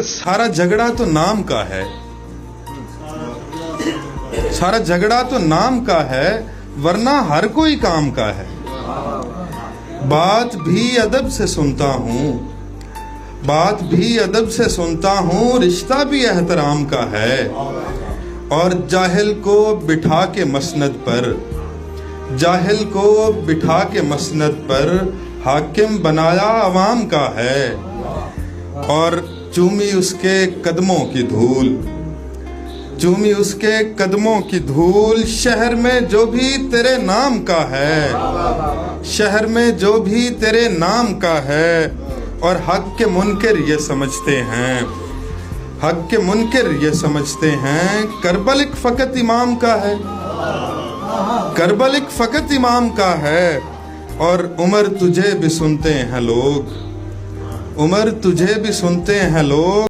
सारा झगड़ा तो नाम का है, सारा झगड़ा तो नाम का है, वरना हर कोई काम का है। बात भी अदब से सुनता हूँ, बात भी अदब से सुनता हूँ, रिश्ता भी एहतराम का है। और जाहिल को बिठा के मसनद पर, जाहिल को बिठा के मसनद पर हाकिम बनाया अवाम का है। और चूमी उसके कदमों की धूल, चूमी उसके कदमों की धूल, शहर में जो भी तेरे नाम का है, शहर में जो भी तेरे नाम का है। और हक के मुनकर ये समझते हैं, हक के मुनकर ये समझते हैं, करबल एक फ़कत इमाम का है, करबल एक फ़कत इमाम का है। और उमर तुझे भी सुनते हैं लोग, उमर तुझे भी सुनते हैं लोग।